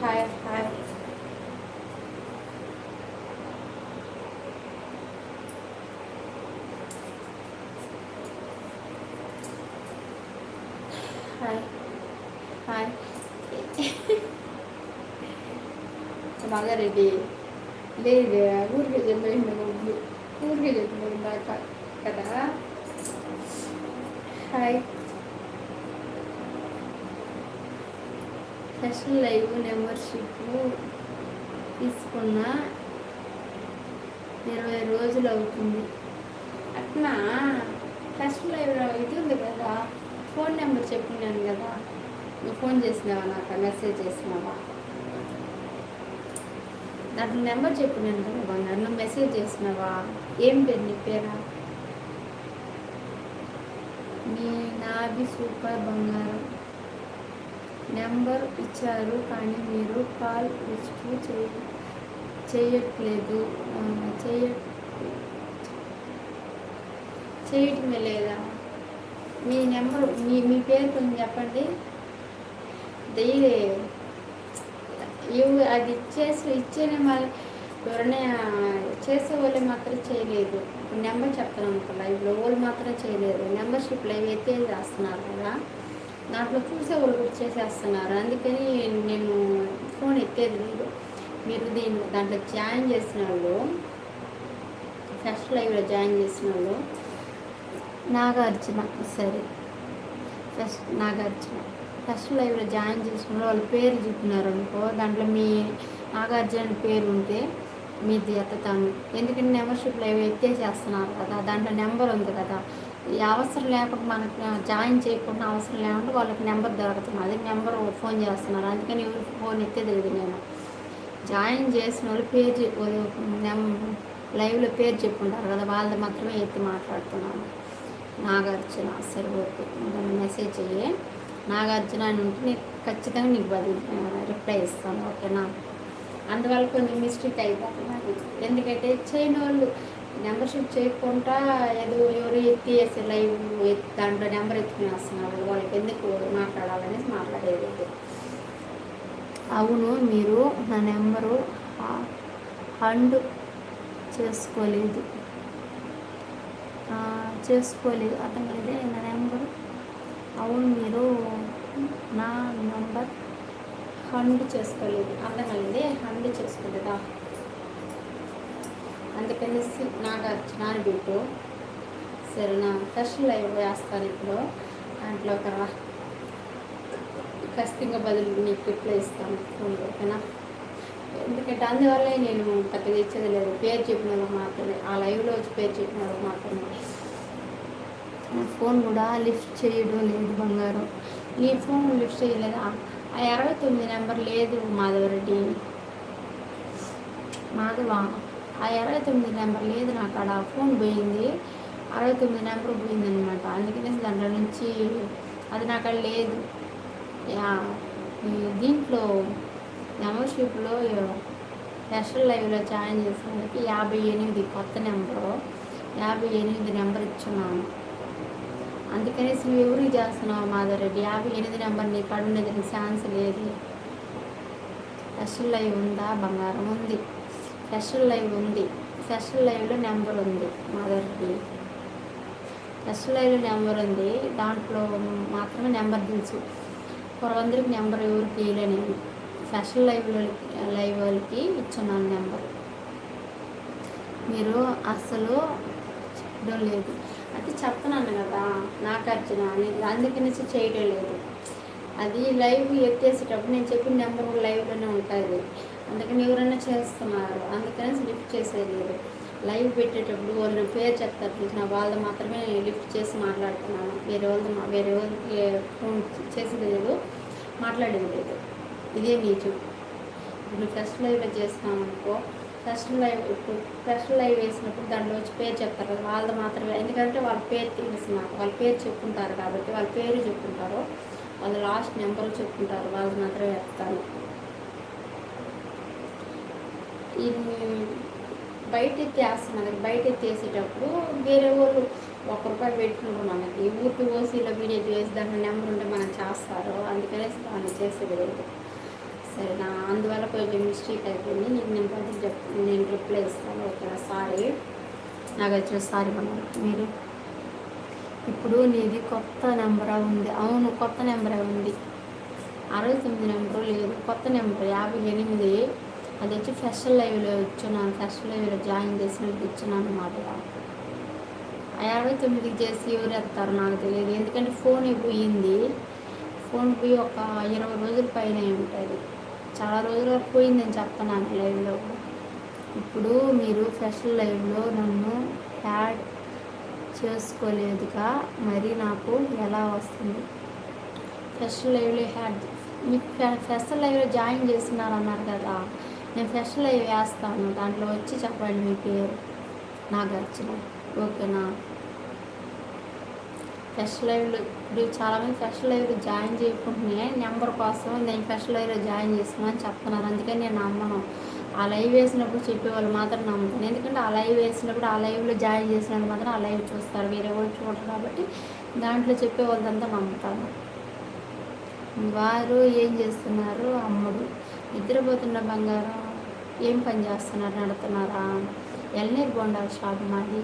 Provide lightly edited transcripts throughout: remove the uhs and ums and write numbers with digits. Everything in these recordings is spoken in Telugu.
హాయ్ హాయ్ హాయ్ హాయ్ మాగారెడ్డి లేదు ఊరికే చెప్పేసిన ఊరికే చెప్పిన దాకా కదా. హాయ్ స్పెషల్ లైవ్ మెంబర్షిప్ తీసుకున్న 20 రోజులు అవుతుంది. అట్లా స్పెషల్ లైవ్ ఇది ఉంది కదా, ఫోన్ నెంబర్ చెప్పినాను కదా, నువ్వు ఫోన్ చేసినావా, నాకు మెసేజ్ చేసినావా? దాంట్లో నెంబర్ చెప్పినాను కదా బంగారు, నువ్వు మెసేజ్ చేసినావా? ఏం పేరు నీ పేరా? మీ నాది సూపర్ బంగారం. నెంబర్ ఇచ్చారు కానీ మీరు కాల్ రిసీవ్ చేయట్లేదు. చేయటమే లేదా? మీ నెంబర్ మీ పేరు కొంచెం చెప్పండి. అది ఇచ్చేనే మళ్ళీ ఎవరైనా చేసే వాళ్ళే మాత్రం చేయలేదు. నెంబర్ చెప్తాను కదా, ఇప్పుడు వాళ్ళు మాత్రం చేయలేదు. మెంబర్షిప్ లైవ్ అయితే చేస్తున్నారు కదా, దాంట్లో చూసే వాళ్ళు కూడా చేసేస్తున్నారు. అందుకని నేను ఫోన్ ఎత్తేది లేదు. మీరు దాంట్లో జాయిన్ చేసిన వాళ్ళు, ఫస్ట్ లైవ్లో జాయిన్ చేసిన వాళ్ళు నాగార్జున, సరే నాగార్జున ఫస్ట్ లైవ్లో జాయిన్ చేసిన వాళ్ళ పేరు చెప్పినారు అనుకో, దాంట్లో మీ నాగార్జున పేరు ఉంటే మీది ఎత్తుతాను. ఎందుకంటే మెంబర్షిప్ లైవ్ ఎత్తేసేస్తున్నారు కదా, దాంట్లో నెంబర్ ఉంది కదా. అవసరం లేకుండా మనకు జాయిన్ చేయకుండా అవసరం లేకుండా వాళ్ళకి నెంబర్ దొరుకుతుంది, అది నెంబర్ ఫోన్ చేస్తున్నారు. అందుకని ఎవరు ఫోన్ ఎత్తేది నేను. జాయిన్ చేసిన వాళ్ళు పేరు లైవ్లో పేరు చెప్పుకుంటారు కదా, వాళ్ళది మాత్రమే ఎత్తి మాట్లాడుతున్నాను. నాగార్జున, సరే ఓకే, దాన్ని మెసేజ్ చెయ్యి. నాగార్జున అని ఉంటే నీకు ఖచ్చితంగా నీకు రిప్లై ఇస్తాను, ఓకేనా? అందువల్ల కొంచెం మిస్టేక్ అయిపోతుంది అది. ఎందుకంటే చేయని వాళ్ళు మెంబర్షిప్ చేయకుండా ఏదో ఎవరు ఎత్తేసి లైవ్ దాంట్లో నెంబర్ ఎత్తుకుని వస్తున్నారు, వాళ్ళకి ఎందుకు మాట్లాడాలనేసి మాట్లాడేది. అవును, మీరు నా నెంబరు హండ్ చేసుకోలేదు అర్థం కాలేదే నా నెంబరు. అవును, మీరు నా నెంబర్ హండ్ చేసుకోలేదు అర్థం కాలేదే, హండ్ చేసుకోలేదా? అందుకనేసి నాగార్జున అని పెట్టు, సరేనా? ఫస్ట్ లైవ్ వేస్తాను ఇప్పుడు, దాంట్లో ఒక ఖచ్చితంగా బదులు నీకు రిప్లై ఇస్తాను ఫోన్లో, ఓకేనా? ఎందుకంటే అందువల్లే నేను పెద్దగా ఇచ్చేది లేదు. పేరు చెప్పిన వాళ్ళకి మాత్రమే, ఆ లైవ్లో వచ్చి పేరు చెప్పిన వాళ్ళకి మాత్రమే. నా ఫోన్ కూడా లిఫ్ట్ చేయడం లేదు బంగారం. నీ ఫోన్ లిఫ్ట్ చేయలేదా? ఆ 69 నెంబర్ లేదు మాధవరెడ్డి, మాధవ, ఆ 29 నెంబర్ లేదు నాకు. అక్కడ ఫోన్ పోయింది, 69 నెంబర్ పోయిందనమాట. అందుకనే దాంట్లో నుంచి అది నాకు అక్కడ లేదు. దీంట్లో మెంబర్షిప్లో స్పెషల్ లైవ్లో జాయిన్ చేసినందుకు 58 కొత్త నెంబరు, 58 నెంబర్ ఇచ్చున్నాను. అందుకనేసి నువ్వు ఎవరికి చేస్తున్నావు మాధవరెడ్డి? 58 నెంబర్ నీ కాడ ఉండేది, నీకు ఛాన్స్ లేదు. స్పెషల్ లైవ్ ఉందా బంగారం? ఉంది, స్పెషల్ లైవ్ ఉంది. స్పెషల్ లైవ్లో నెంబర్ ఉంది మాధవరెడ్డి, స్పెషల్ లైవ్లో నెంబర్ ఉంది. దాంట్లో మాత్రమే నెంబర్ తెలుసు, కొంతమందికి నెంబర్ ఎవరికి వేయలే నేను. స్పెషల్ లైవ్ వాళ్ళకి ఇచ్చున్నాను నెంబర్. మీరు అసలు చేయడం లేదు అది చెప్తున్నాను కదా నాగార్జున అని, అందుకనేసి చేయడం లేదు. అది లైవ్ ఎత్తేసేటప్పుడు నేను చెప్పిన నెంబర్ కూడా లైవ్లోనే ఉంటుంది, అందుకని ఎవరైనా చేస్తున్నారు, అందుకనేసి లిఫ్ట్ చేసేది లేదు. లైవ్ పెట్టేటప్పుడు వాళ్ళు పేరు చెప్తారు చూసిన వాళ్ళు మాత్రమే లిఫ్ట్ చేసి మాట్లాడుతున్నాను. వేరే వాళ్ళకి ఫోన్ చేసేది లేదు, మాట్లాడేది లేదు. ఇదే నీచు. ఇప్పుడు ఫస్ట్ లైవ్లో చేస్తున్నాను అనుకో, ఫస్ట్ లైవ్ వేసినప్పుడు దాంట్లో వచ్చి పేరు చెప్తారు కదా, వాళ్ళది మాత్రమే. ఎందుకంటే వాళ్ళ పేరు తెలుస్తున్నారు, వాళ్ళ పేరు చెప్పుకుంటారు కాబట్టి వాళ్ళ పేరు చెప్పుకుంటారు, వాళ్ళ లాస్ట్ నెంబర్ చెప్పుకుంటారు, వాళ్ళది మాత్రమే చెప్తాను. ఇది బయట ఎత్తేస్తున్నారు, బయట ఎత్తేసేటప్పుడు వేరే వాళ్ళు ₹1 పెట్టుకుంటారు. మనకి ఊరికి ఓసీలో వీడియో చేసి దాంట్లో నెంబర్ ఉంటే మనం చేస్తారు, అందుకనేసి దాన్ని చేసేది లేదు. సరే నా అందువల్ల కొంచెం మిస్టేక్ అయిపోయింది. నీకు నేను కొంచెం చెప్తాను, నేను రిప్లై ఇస్తాను. ఓకేనా? సారీ, నాకు వచ్చిన సారీ అన్నారు మీరు. ఇప్పుడు నీది కొత్త నెంబర్ ఉంది. అవును, కొత్త నెంబరే ఉంది. 69 నెంబరు లేదు, కొత్త నెంబర్ 58. అది వచ్చి ఫెస్టల్ లైవ్లో ఇచ్చున్నాను. ఫెస్టల్ లైవ్లో జాయిన్ చేసినట్టు ఇచ్చున్నాను అన్నమాట. ఆ 59కి చేసి ఎవరు ఎత్తారో నాకు తెలియదు, ఎందుకంటే ఫోన్ పోయింది. ఫోన్ పోయి ఒక 20 రోజుల పైన ఉంటుంది. చాలా రోజుల వరకు పోయిందని చెప్తున్నాను లైవ్లో. ఇప్పుడు మీరు ఫెస్టల్ లైవ్లో నన్ను యాడ్ చేసుకోలేదుగా, మరి నాకు ఎలా వస్తుంది? ఫెస్టల్ లైవ్లో యాడ్ మీకు ఫెస్టల్ లైవ్లో జాయిన్ చేస్తున్నారన్నారు కదా, నేను ఫెస్టల్ లైవ్ వేస్తాను. దాంట్లో వచ్చి చెప్పండి మీ పేరు, నాగార్జున. ఓకేనా? ఫెస్టల్ లైవ్లో ఇప్పుడు చాలామంది ఫెస్టల్ లైవ్లో జాయిన్ చేయకుండానే నెంబర్ కోసం నేను ఫెస్టల్ లైవ్లో జాయిన్ చేస్తున్నాను చెప్తున్నారు. అందుకని నేను నమ్మను. ఆ లైవ్ వేసినప్పుడు చెప్పేవాళ్ళు మాత్రం నమ్ముతాను. ఎందుకంటే ఆ లైవ్ వేసినప్పుడు ఆ లైవ్లో జాయిన్ చేసినప్పుడు మాత్రం ఆ లైవ్ చూస్తారు, వేరే వాళ్ళు చూడరు. కాబట్టి దాంట్లో చెప్పేవాళ్ళంతా నమ్ముతాను. వారు ఏం చేస్తున్నారు? అమ్ముడు. నిద్రపోతున్న బంగారం ఏం పని చేస్తున్నారు? నడుతున్నారా? ఎల్నీరు బొండాల షాప్ మాది.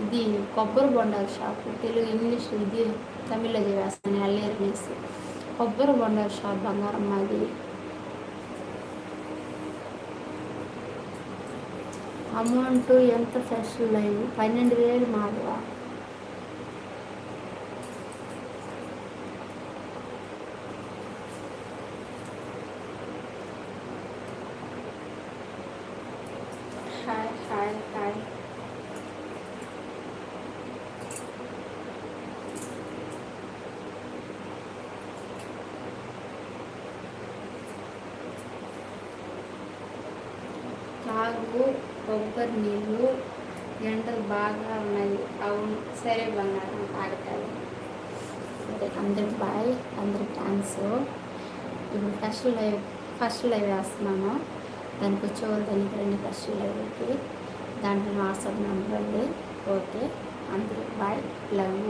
ఇది కొబ్బరి బొండాల షాపు. తెలుగు ఇంగ్లీష్ ఇది తమిళ్లో చేస్తాను. ఎల్నీరు వేసి కొబ్బరి బొండాల షాప్ బంగారం మాది. అమౌంట్ ఎంత? ఫెస్టల్ లైవ్ 12,000 మాదివా? Hi hi hi. తాగు కొబ్బరి నీళ్ళు, ఎండలు బాగా ఉన్నాయి. అవును, సరే బంగారం, తాగుతాను. సరే, అందరికి బాయ్, అందరికి థ్యాంక్స్. ఇప్పుడు ఫస్ట్ లైవ్ వేస్తున్నాను. దానికి వచ్చేవాళ్ళు దానికి రండి ఫస్ట్ లైవ్కి. దాంట్లో వాట్సాప్ నెంబర్ ఉంది. ఓకే, అందరికి బాయ్, లవ్.